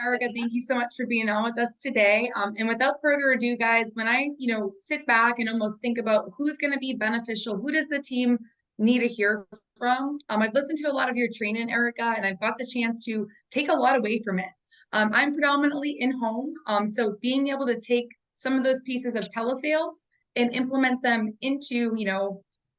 Erika, thank you so much for being on with us today. And without further ado, guys, when I, sit back and almost think about who's going to be beneficial, who does the team need to hear from? I've listened to a lot of your training, Erika, and I've got the chance to take a lot away from it. I'm predominantly in home, so being able to take some of those pieces of telesales and implement them into,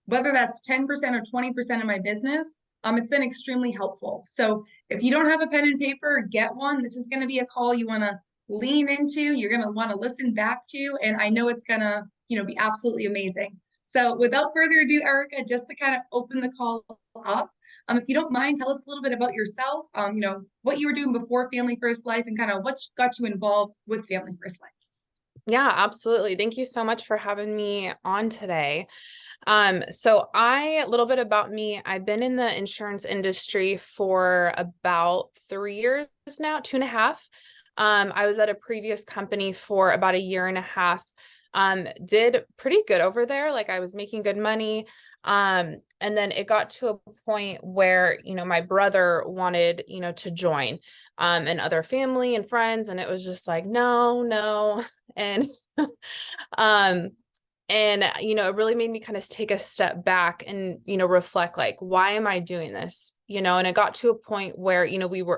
whether that's 10% or 20% of my business, it's been extremely helpful. So if you don't have a pen and paper, get one. This is going to be a call you want to lean into. You're going to want to listen back to, and I know it's going to, be absolutely amazing. So without further ado, Erika, just to kind of open the call up, if you don't mind, tell us a little bit about yourself, what you were doing before Family First Life and kind of what got you involved with Family First Life. Yeah, absolutely. Thank you so much for having me on today. So a little bit about me, I've been in the insurance industry for about 3 years now, 2.5. I was at a previous company for about 1.5 years. Did pretty good over there. Like I was making good money. And then it got to a point where, my brother wanted, to join, and other family and friends. And it was just like, no. And, it really made me kind of take a step back and, reflect like, why am I doing this? And it got to a point where,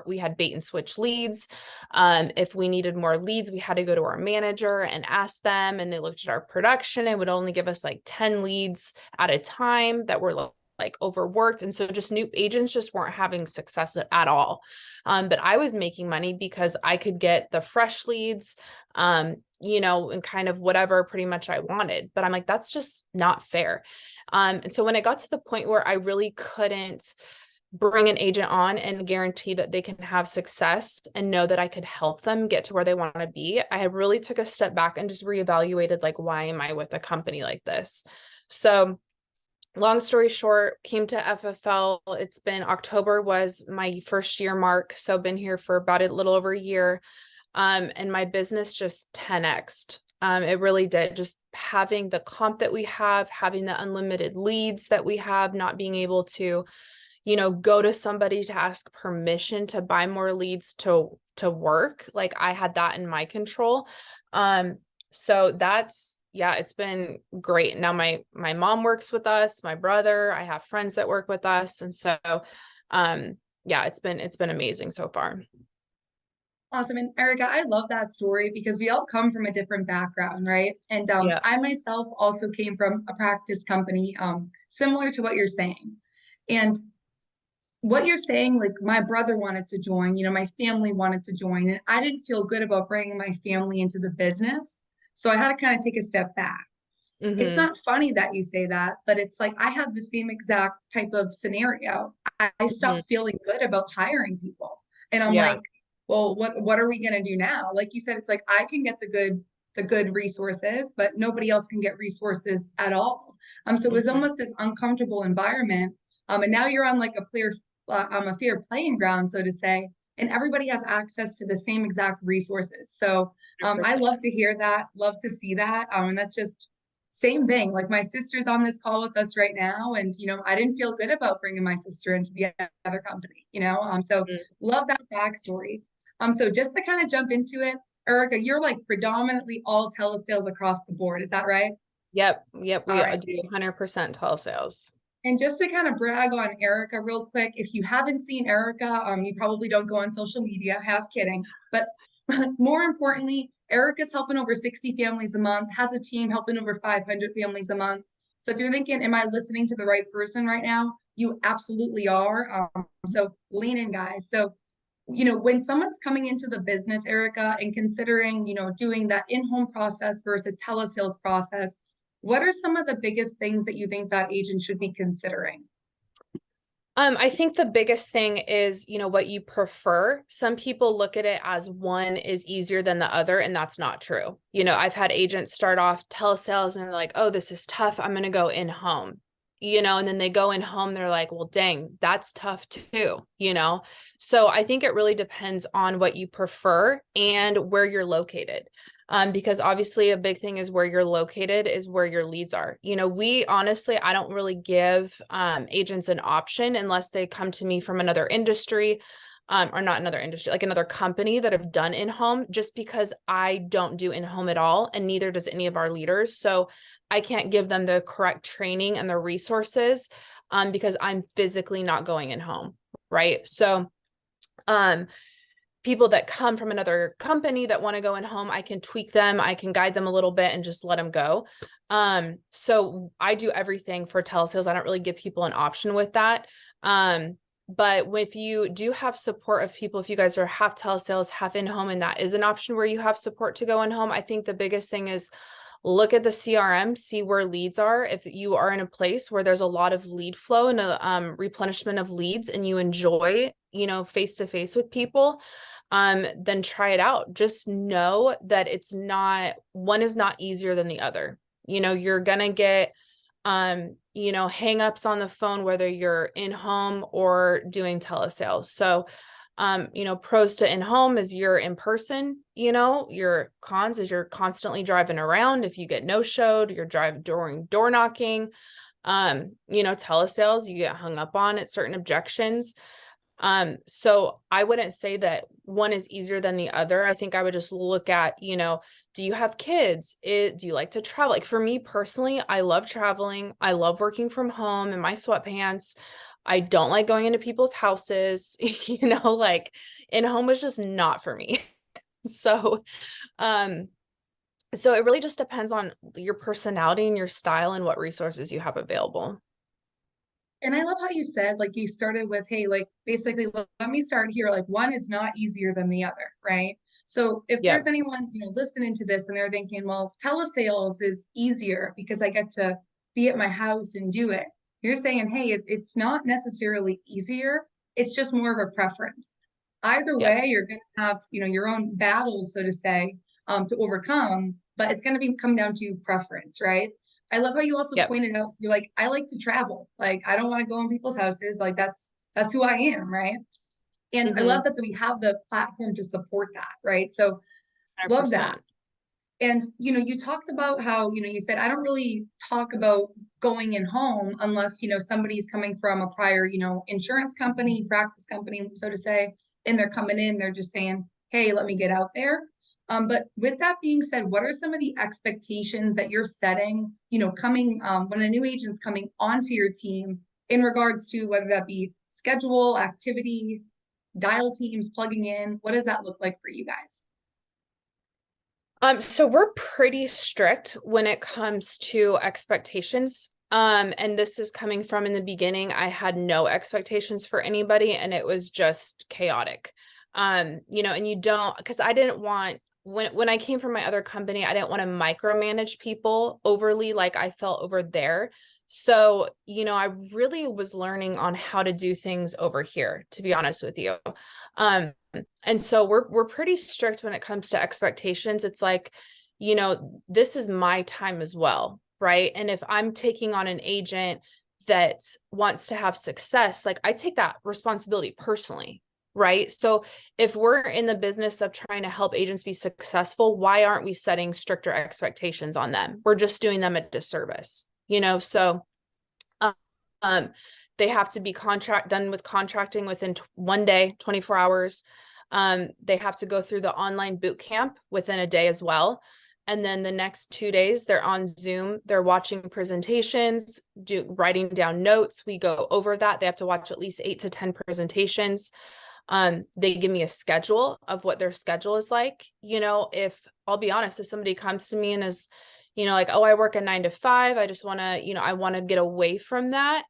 we had bait and switch leads. If we needed more leads, we had to go to our manager and ask them, and they looked at our production and would only give us like 10 leads at a time that were like overworked. And so just new agents just weren't having success at all. But I was making money because I could get the fresh leads, and kind of whatever pretty much I wanted. But I'm like, that's just not fair. And so when it got to the point where I really couldn't bring an agent on and guarantee that they can have success and know that I could help them get to where they want to be, I really took a step back and just reevaluated, like, why am I with a company like this? So long story short, came to FFL. It's been October was my first year mark. So been here for about a little over a year. And my business just 10x'd. It really did. Just having the comp that we have, having the unlimited leads that we have, not being able to, go to somebody to ask permission to buy more leads to work. Like I had that in my control. So that's, yeah, it's been great. Now my mom works with us, my brother, I have friends that work with us. And so, yeah, it's been amazing so far. Awesome. And Erika, I love that story because we all come from a different background, right? And Yeah. I myself also came from a practice company, similar to what you're saying. And what you're saying, like my brother wanted to join, my family wanted to join, and I didn't feel good about bringing my family into the business. So I had to kind of take a step back. It's Mm-hmm. not funny that you say that, but it's like I had the same exact type of scenario. I Mm-hmm. stopped feeling good about hiring people. And I'm Yeah. like, well, what are we gonna do now? Like you said, it's like I can get the good resources, but nobody else can get resources at all. So it was Mm-hmm. almost this uncomfortable environment. And now you're on like a fair playing ground, so to say, and everybody has access to the same exact resources. So I 100%. love to hear that, love to see that. And that's just same thing. Like my sister's on this call with us right now, and I didn't feel good about bringing my sister into the other company. So love that backstory. So just to kind of jump into it, Erika, you're like predominantly all telesales across the board. Is that right? Yep. All We right. do 100% telesales. And just to kind of brag on Erika real quick, if you haven't seen Erika, you probably don't go on social media, half kidding. But more importantly, Erika's helping over 60 families a month, has a team helping over 500 families a month. So if you're thinking, am I listening to the right person right now? You absolutely are. So lean in, guys. So, when someone's coming into the business, Erika, and considering, doing that in-home process versus telesales process, what are some of the biggest things that you think that agent should be considering? I think the biggest thing is, what you prefer. Some people look at it as one is easier than the other, and that's not true. I've had agents start off telesales and they're like, oh, this is tough. I'm going to go in home, and then they go in home. They're like, well, dang, that's tough too. So I think it really depends on what you prefer and where you're located. Because obviously a big thing is where you're located is where your leads are. We honestly, I don't really give agents an option unless they come to me from another industry. or not another industry, like another company that have done in-home, just because I don't do in-home at all, and neither does any of our leaders. So I can't give them the correct training and the resources, because I'm physically not going in home, right? So people that come from another company that want to go in home, I can tweak them, I can guide them a little bit and just let them go. So I do everything for telesales. I don't really give people an option with that. But if you do have support of people, if you guys are half telesales, half in home, and that is an option where you have support to go in home, I think the biggest thing is look at the CRM, see where leads are. If you are in a place where there's a lot of lead flow and a replenishment of leads, and you enjoy, face to face with people, then try it out. Just know that one is not easier than the other. You're gonna get hangups on the phone, whether you're in home or doing telesales. So pros to in-home is you're in person, your cons is you're constantly driving around. If you get no-showed, you're driving during door knocking. Telesales, you get hung up on at certain objections. So I wouldn't say that one is easier than the other. I think I would just look at, do you have kids? Do you like to travel? Like for me personally, I love traveling. I love working from home in my sweatpants. I don't like going into people's houses, like in home is just not for me. So, so it really just depends on your personality and your style and what resources you have available. And I love how you said, like, you started with, hey, like, basically, let me start here. Like, one is not easier than the other, right? So if there's Yep. anyone, listening to this and they're thinking, well, telesales is easier because I get to be at my house and do it. You're saying, hey, it's not necessarily easier. It's just more of a preference. Either Yep. way, you're going to have, your own battles, so to say, to overcome, but it's going to be come down to preference, right? I love how you also Yep. pointed out, you're like, I like to travel. Like, I don't want to go in people's houses. Like, that's who I am, right? And I Mm-hmm. love that we have the platform to support that, right? So love that. 100%. And you talked about how, you said, I don't really talk about going in home unless, somebody's coming from a prior, insurance company, practice company, so to say, and they're coming in, they're just saying, hey, let me get out there. But with that being said, what are some of the expectations that you're setting, coming when a new agent's coming onto your team in regards to whether that be schedule, activity, dial teams, plugging in? What does that look like for you guys? So we're pretty strict when it comes to expectations. And this is coming from in the beginning, I had no expectations for anybody and it was just chaotic. And you don't, because I didn't want, when I came from my other company, I didn't want to micromanage people overly like I felt over there. So, I really was learning on how to do things over here, to be honest with you. And so we're pretty strict when it comes to expectations. It's like, this is my time as well, right? And if I'm taking on an agent that wants to have success, like I take that responsibility personally, right? So if we're in the business of trying to help agents be successful, why aren't we setting stricter expectations on them? We're just doing them a disservice, so um, they have to be done with contracting within one day, 24 hours. They have to go through the online boot camp within a day as well. And then the next 2 days, they're on Zoom, they're watching presentations, writing down notes. We go over that. They have to watch at least 8 to 10 presentations. They give me a schedule of what their schedule is like. If I'll be honest, if somebody comes to me and is, like, oh, I work a 9 to 5, I just want to, I want to get away from that.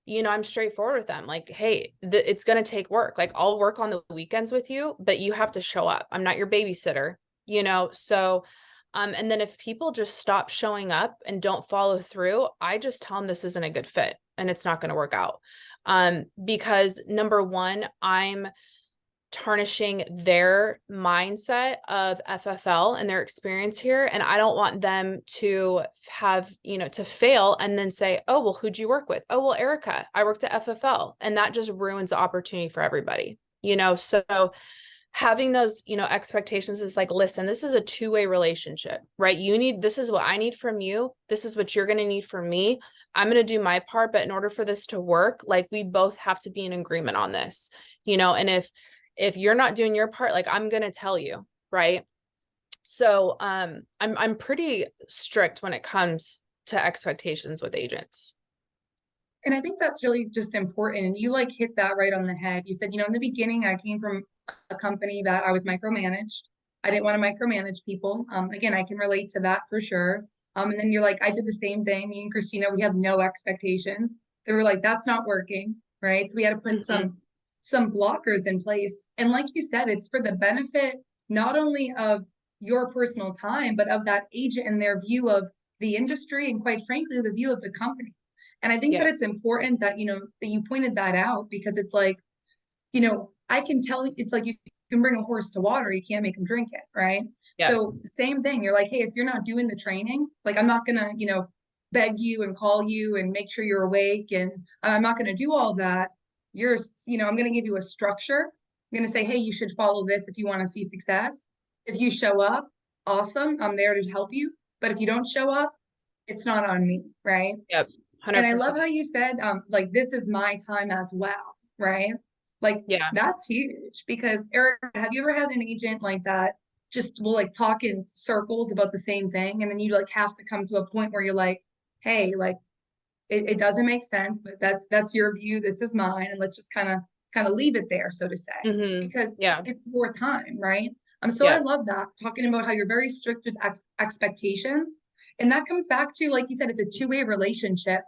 I'm straightforward with them. Like, hey, it's going to take work. Like, I'll work on the weekends with you, but you have to show up. I'm not your babysitter, So, and then if people just stop showing up and don't follow through, I just tell them this isn't a good fit and it's not going to work out. Because number one, I'm tarnishing their mindset of FFL and their experience here. And I don't want them to have, to fail and then say, oh, well, who'd you work with? Oh, well, Erika, I worked at FFL. And that just ruins the opportunity for everybody, so having those, expectations is like, listen, this is a two-way relationship, right? This is what I need from you. This is what you're going to need from me. I'm going to do my part, but in order for this to work, like we both have to be in agreement on this, and if If you're not doing your part, like I'm going to tell you, right? So, I'm pretty strict when it comes to expectations with agents. And I think that's really just important. You like hit that right on the head. You said, in the beginning, I came from a company that I was micromanaged. I didn't want to micromanage people. Again, I can relate to that for sure. And then you're like, I did the same thing. Me and Christina, we had no expectations. They were like, that's not working, right? So we had to put Mhm. some blockers in place. And like you said, it's for the benefit not only of your personal time, but of that agent and their view of the industry and quite frankly, the view of the company. And I think that Yeah. it's important that, that you pointed that out because it's like, I can tell it's like you can bring a horse to water, you can't make him drink it, right? Yeah. So same thing. You're like, hey, if you're not doing the training, like I'm not gonna, beg you and call you and make sure you're awake. And I'm not gonna do all that. I'm gonna give you a structure. I'm gonna say, hey, you should follow this if you want to see success. If you show up, awesome. I'm there to help you. But if you don't show up, it's not on me, right? Yep. And I love 100%. how you said, like, this is my time as well, right? Like, Yeah. that's huge because Erica, have you ever had an agent like that just will like talk in circles about the same thing? And then you like have to come to a point where you're like, hey, like it doesn't make sense, but that's your view, this is mine, and let's just kind of leave it there, so to say, because Yeah. it's your time, right? So I Yeah. love that talking about how you're very strict with expectations. And that comes back to, like you said, it's a two-way relationship.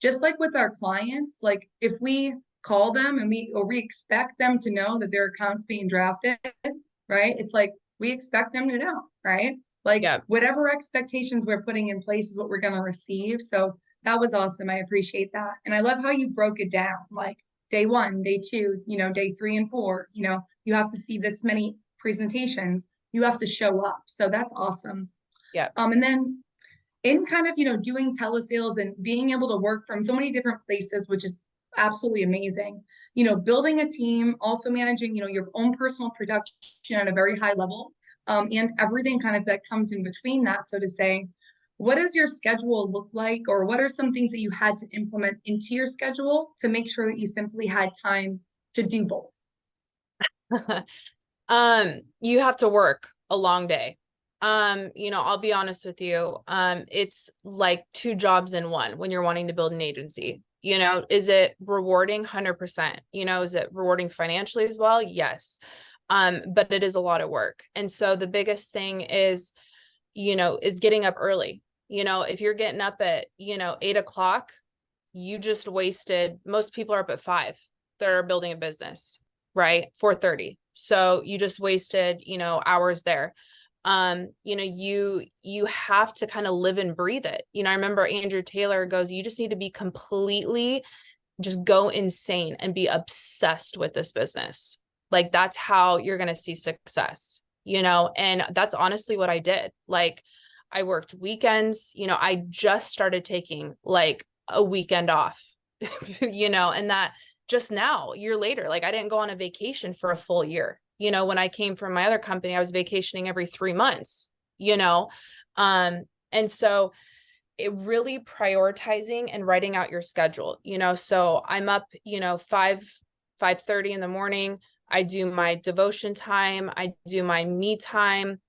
Just like with our clients, like if we call them and we expect them to know that their account's being drafted, right? It's like we expect them to know, right? Like Yeah. whatever expectations we're putting in place is what we're going to receive. So that was awesome. I appreciate that. And I love how you broke it down, like day one, day two, day 3 and 4, you have to see this many presentations, you have to show up. So that's awesome. Yeah. And then in kind of, doing telesales and being able to work from so many different places, which is absolutely amazing, building a team, also managing, your own personal production at a very high level, and everything kind of that comes in between that, so to say. What does your schedule look like, or what are some things that you had to implement into your schedule to make sure that you simply had time to do both? You have to work a long day. I'll be honest with you. It's like two jobs in one when you're wanting to build an agency. Is it rewarding? 100%. Is it rewarding financially as well? Yes. But it is a lot of work. And so the biggest thing is getting up early. If you're getting up at, 8 o'clock, you just wasted, most people are up at 5. They're building a business, right? 4:30. So you just wasted, hours there. You have to kind of live and breathe it. I remember Andrew Taylor goes, you just need to be completely, just go insane and be obsessed with this business. Like that's how you're going to see success, and that's honestly what I did. Like I worked weekends, I just started taking like a weekend off, and that just now, a year later, like I didn't go on a vacation for a full year. When I came from my other company, I was vacationing every 3 months, and so it really prioritizing and writing out your schedule, so I'm up, 5:30 in the morning. I do my devotion time. I do my me time.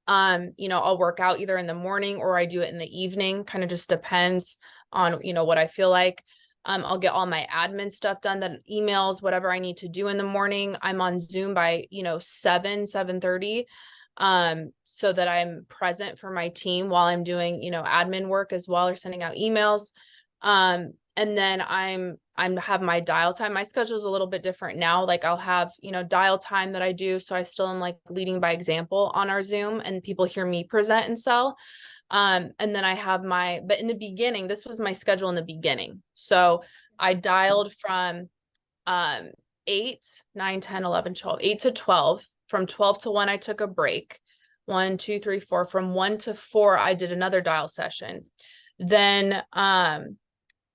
I'll work out either in the morning or I do it in the evening, kind of just depends on, what I feel like. I'll get all my admin stuff done, that emails, whatever I need to do in the morning. I'm on Zoom by, 7:30, so that I'm present for my team while I'm doing, admin work as well, or sending out emails. And then I'm have my dial time. My schedule is a little bit different now. Like I'll have, dial time that I do. So I still am like leading by example on our Zoom and people hear me present and sell. And then I have but in the beginning, this was my schedule in the beginning. So I dialed from 8, 9, 10, 11, 12, 8 to 12. From 12 to 1, I took a break. 1, 2, 3, 4. From 1 to 4, I did another dial session. Then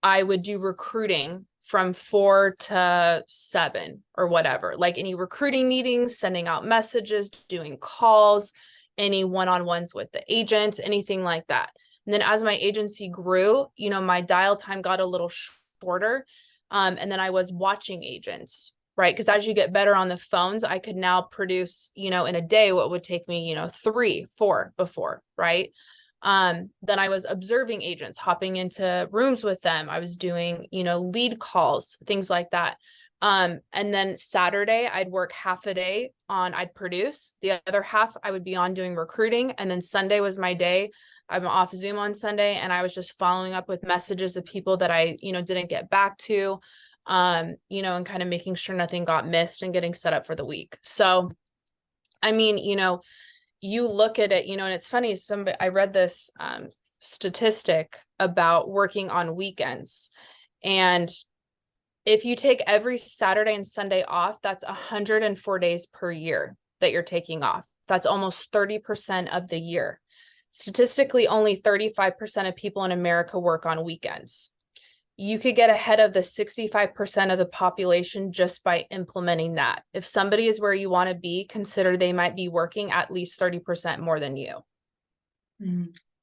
I would do recruiting from 4 to 7 or whatever, like any recruiting meetings, sending out messages, doing calls, any one-on-ones with the agents, anything like that. And then as my agency grew, my dial time got a little shorter. And then I was watching agents. right? Because as you get better on the phones, I could now produce, you know, in a day what would take me, you know, 3, 4 before, right? Then I was observing agents, hopping into rooms with them. I was doing, you know, lead calls, things like that. And then Saturday I'd work half a day on, I'd produce, the other half I would be on doing recruiting. And then Sunday was my day. I'm off Zoom on Sunday, and I was just following up with messages of people that I, you know, didn't get back to, you know, and kind of making sure nothing got missed and getting set up for the week. So, I mean, you know, you look at it, you know, and it's funny, I read this statistic about working on weekends. And if you take every Saturday and Sunday off, that's 104 days per year that you're taking off. That's almost 30% of the year. Statistically, only 35% of people in America work on weekends. You could get ahead of the 65% of the population just by implementing that. If somebody is where you want to be, consider they might be working at least 30% more than you.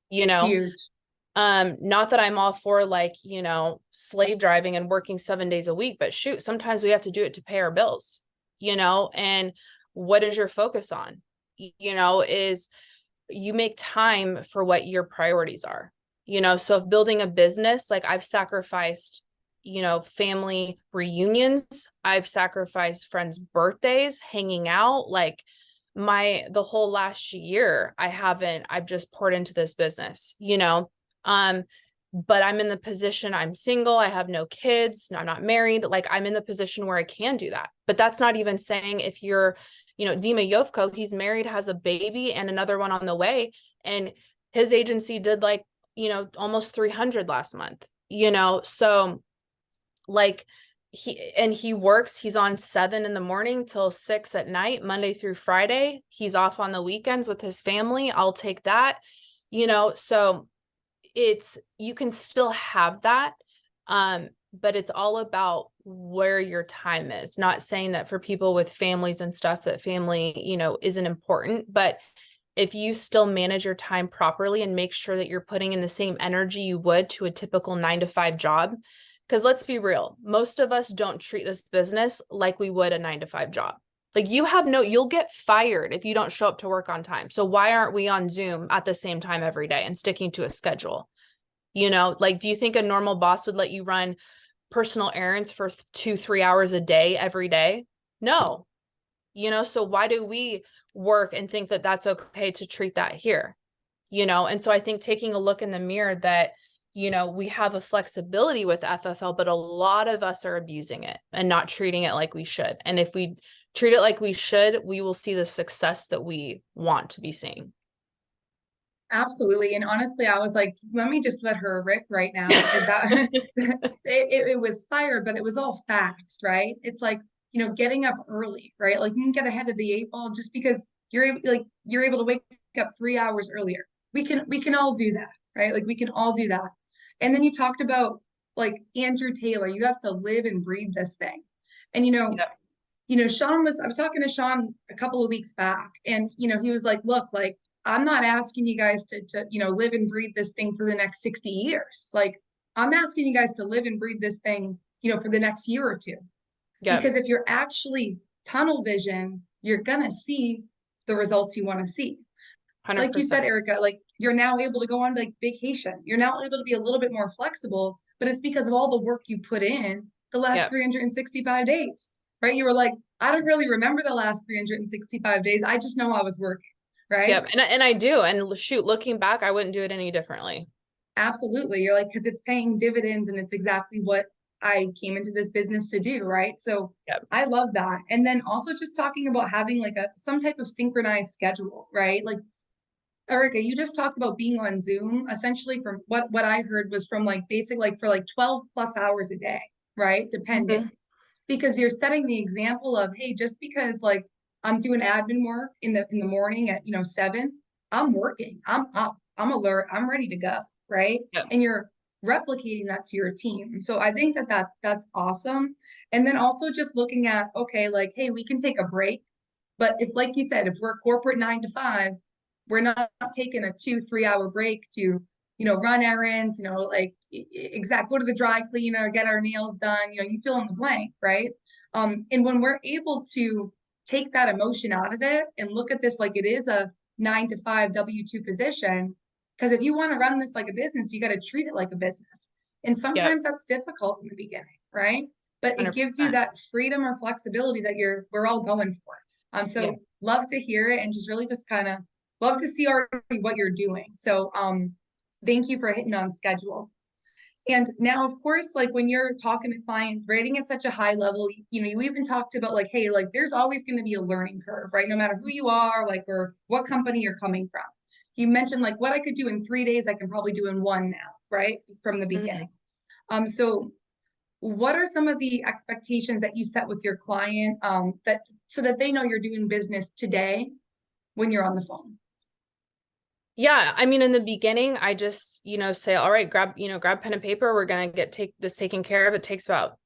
You know, Huge. not that I'm all for, like, you know, slave driving and working 7 days a week, but shoot, sometimes we have to do it to pay our bills, you know. And what is your focus on? You know, is you make time for what your priorities are. You know, so if building a business, like, I've sacrificed, you know, family reunions, I've sacrificed friends' birthdays, hanging out, like the whole last year, I've just poured into this business, you know. But I'm in the position, I'm single, I have no kids, I'm not married. Like, I'm in the position where I can do that. But that's not even saying if you're, you know, Dima Yovko, he's married, has a baby and another one on the way. And his agency did, like, you know, almost 300 last month, you know? So, like, he works, he's on 7 in the morning till 6 at night, Monday through Friday. He's off on the weekends with his family. I'll take that, you know? So you can still have that. But it's all about where your time is. Not saying that for people with families and stuff, that family, you know, isn't important, but if you still manage your time properly and make sure that you're putting in the same energy you would to a typical 9-to-5 job, because let's be real, most of us don't treat this business like we would a 9-to-5 job. Like, you'll get fired if you don't show up to work on time. So why aren't we on Zoom at the same time every day and sticking to a schedule? You know, like, do you think a normal boss would let you run personal errands for 2-3 hours a day every day? No. You know, so why do we work and think that that's okay to treat that here? You know, and so I think taking a look in the mirror that, you know, we have a flexibility with FFL, but a lot of us are abusing it and not treating it like we should. And if we treat it like we should, we will see the success that we want to be seeing. Absolutely. And honestly, I was like, let me just let her rip right now, because that it was fire, but it was all facts, right? It's like, you know, getting up early, right? Like, you can get ahead of the 8 ball just because you're able to wake up 3 hours earlier. We can all do that, right? Like, we can all do that. And then you talked about, like, Andrew Taylor, you have to live and breathe this thing. And Yeah. I was talking to Sean a couple of weeks back, and, he was like, look, like, I'm not asking you guys to live and breathe this thing for the next 60 years. Like, I'm asking you guys to live and breathe this thing, for the next year or two. Yeah. Because if you're actually tunnel vision, you're going to see the results you want to see. Like you said, 100%. Erika, like, you're now able to go on, like, vacation. You're now able to be a little bit more flexible, but it's because of all the work you put in the last Yeah. 365 days, right? You were like, I don't really remember the last 365 days. I just know I was working, right? Yep. And I do. And shoot, looking back, I wouldn't do it any differently. Absolutely. You're like, because it's paying dividends, and it's exactly what I came into this business to do, right? So Yep. I love that. And then also just talking about having, like, some type of synchronized schedule, right? Like, Erika, you just talked about being on Zoom. Essentially, from what I heard was from, like, basic, like, for like 12 plus hours a day, right? Depending. Mhm. Because you're setting the example of, hey, just because, like, I'm doing admin work in the morning at 7, I'm working, I'm up, I'm alert, I'm ready to go, right? Yep. And you're replicating that to your team. So I think that's awesome. And then also just looking at, okay, like, hey, we can take a break, but if, like you said, if we're corporate 9 to 5, we're not taking a 2-3 hour break to run errands, like, go to the dry cleaner, get our nails done, you fill in the blank, right? And when we're able to take that emotion out of it and look at this like it is a 9 to 5 W-2 position, because if you want to run this like a business, you got to treat it like a business. And Yep. sometimes that's difficult in the beginning, right? But it gives you 100%. that freedom or flexibility that we're all going for. Yeah. So love to hear it and just really just kind of love to see already what you're doing. So thank you for hitting on schedule. And now, of course, like when you're talking to clients, rating at such a high level, you even talked about like, hey, like there's always going to be a learning curve, right? No matter who you are, like, or what company you're coming from. You mentioned like what I could do in 3 days, I can probably do in one now, right? From the Mhm. beginning. So what are some of the expectations that you set with your client that so that they know you're doing business today when you're on the phone? Yeah, I mean, in the beginning, I just, say, all right, grab pen and paper. We're going to take this taken care of. It takes about,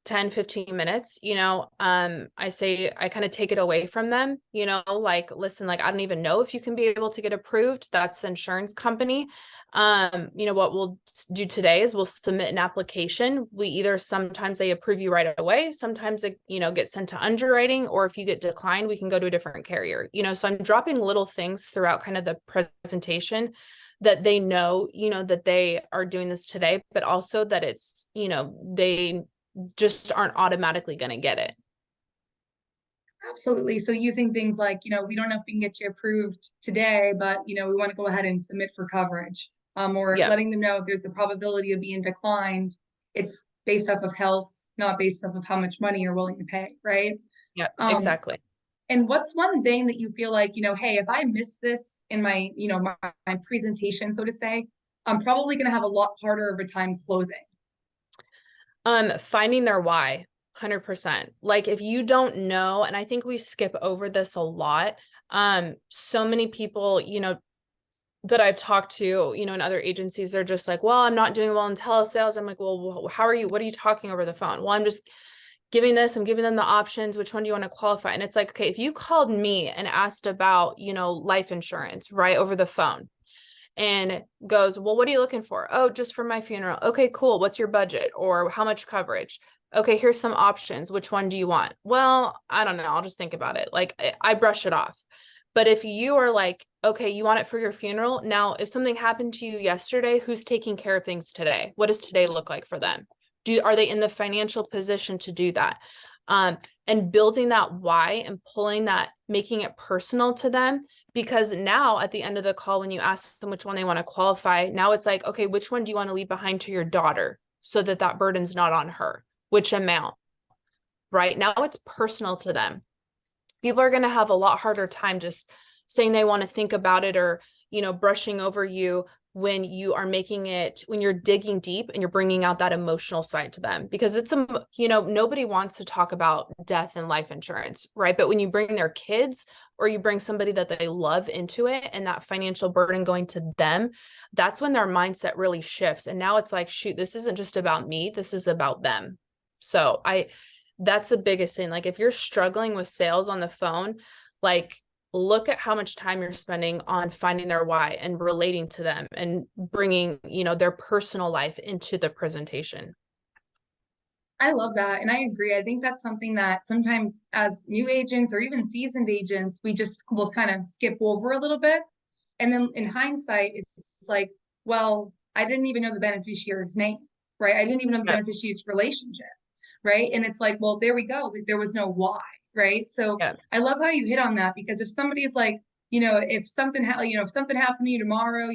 10, 15 minutes, I say, I kind of take it away from them, like, listen, like, I don't even know if you can be able to get approved. That's the insurance company. What we'll do today is we'll submit an application. Sometimes they approve you right away. Sometimes it, gets sent to underwriting, or if you get declined, we can go to a different carrier, so I'm dropping little things throughout kind of the presentation that they know, that they are doing this today, but also that it's, they just aren't automatically going to get it. Absolutely. So using things like, we don't know if we can get you approved today, but, we want to go ahead and submit for coverage. Or Yeah. letting them know if there's the probability of being declined. It's based off of health, not based off of how much money you're willing to pay, right? Yeah, Um, exactly. and what's one thing that you feel like, hey, if I miss this in my, my presentation, so to say, I'm probably going to have a lot harder of a time closing. Finding their why, 100%. Like if you don't know, and I think we skip over this a lot. So many people, that I've talked to, in other agencies, they're just like, well, I'm not doing well in telesales. I'm like, well, what are you talking over the phone? Well, I'm giving them the options. Which one do you want to qualify? And it's like, okay, if you called me and asked about, life insurance, right, over the phone, and goes, well, what are you looking for? Oh, just for my funeral. Okay, cool. What's your budget or how much coverage? Okay, here's some options. Which one do you want? Well, I don't know. I'll just think about it. Like I brush it off. But if you are like, okay, you want it for your funeral. Now, if something happened to you yesterday, who's taking care of things today? What does today look like for them? Are they in the financial position to do that? And building that why and pulling that, making it personal to them. Because now at the end of the call, when you ask them which one they want to qualify, now it's like, okay, which one do you want to leave behind to your daughter so that that burden's not on her? Which amount, right? Now it's personal to them. People are going to have a lot harder time just saying they want to think about it or, brushing over you when you are when you're digging deep and you're bringing out that emotional side to them, because nobody wants to talk about death and life insurance, right? But when you bring their kids or you bring somebody that they love into it and that financial burden going to them, that's when their mindset really shifts. And now it's like, shoot, this isn't just about me. This is about them. So that's the biggest thing. Like if you're struggling with sales on the phone, like look at how much time you're spending on finding their why and relating to them and bringing, their personal life into the presentation. I love that. And I agree. I think that's something that sometimes as new agents or even seasoned agents, we just will kind of skip over a little bit. And then in hindsight, it's like, well, I didn't even know the beneficiary's name, right? I didn't even know the Yep. beneficiary's relationship, right? And it's like, well, there we go. There was no why, right? So Yep. I love how you hit on that, because if somebody's like, if something if something happened to you tomorrow,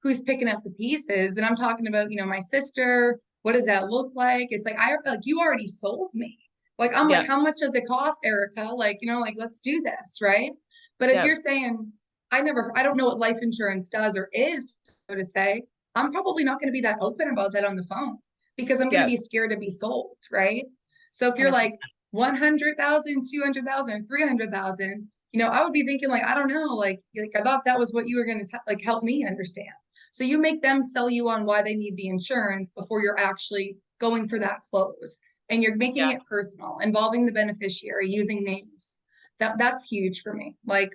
who's picking up the pieces? And I'm talking about, my sister. What does that look like? It's like you already sold me. Like I'm like, Yep. how much does it cost, Erika? Like, like let's do this, right? But if you're Yep. saying, I don't know what life insurance does or is, so to say, I'm probably not going to be that open about that on the phone, because I'm going to Yep. be scared to be sold, right? So if you're 100%. like 100,000, 200,000, 300,000, I would be thinking like, I don't know, like I thought that was what you were going to like help me understand. So you make them sell you on why they need the insurance before you're actually going for that close. And you're making Yeah. it personal, involving the beneficiary, using names. That's huge for me. Like,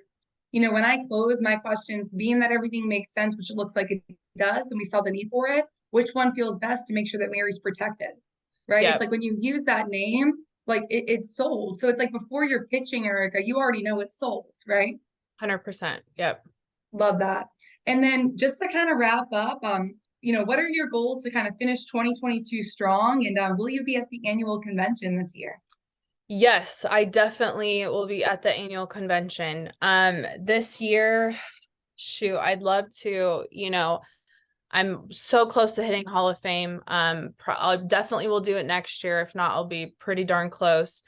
when I close my questions, being that everything makes sense, which it looks like it does, and we saw the need for it, which one feels best to make sure that Mary's protected, right? It's Yep. like when you use that name, like it's sold. So it's like before you're pitching, Erica, you already know it's sold, right? 100%. Yep. Love that. And then just to kind of wrap up, what are your goals to kind of finish 2022 strong? And will you be at the annual convention this year? Yes, I definitely will be at the annual convention. This year, shoot, I'd love to, I'm so close to hitting Hall of Fame. I definitely will do it next year. If not, I'll be pretty darn close.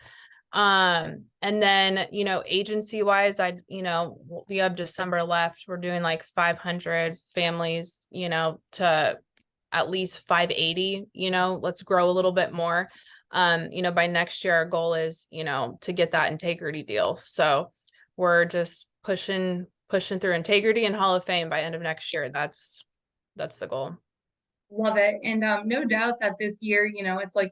And then, agency wise, we have December left. We're doing like 500 families, to at least 580, let's grow a little bit more. By next year, our goal is, to get that integrity deal. So we're just pushing through integrity and Hall of Fame by end of next year. That's the goal. Love it. And no doubt that this year, it's like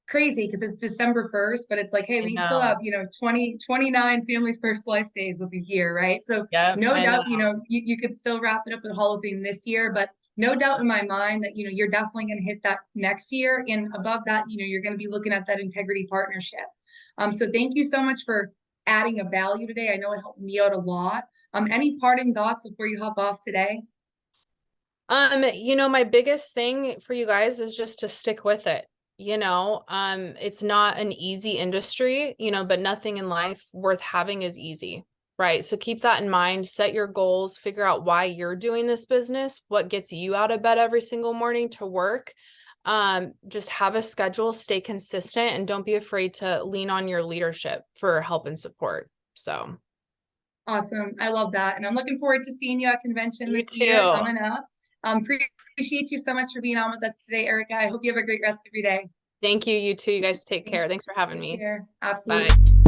crazy because it's December 1st, but it's like, hey, I we still have, know. 29 Family First Life days of the year, right? So Yep, no I know. doubt, you could still wrap it up with Hall of Fame this year, but no doubt in my mind that, you're definitely going to hit that next year. And above that, you're going to be looking at that integrity partnership. So thank you so much for adding a value today. I know it helped me out a lot. Any parting thoughts before you hop off today? My biggest thing for you guys is just to stick with it. It's not an easy industry, but nothing in life worth having is easy, right? So keep that in mind, set your goals, figure out why you're doing this business, what gets you out of bed every single morning to work. Just have a schedule, stay consistent, and don't be afraid to lean on your leadership for help and support. So Awesome. I love that. And I'm looking forward to seeing you at convention you this year too. coming up. Appreciate you so much for being on with us today, Erica. I hope you have a great rest of your day. Thank you. You too. You guys take Thanks. care. Thanks for having Take me. care. Absolutely. Bye.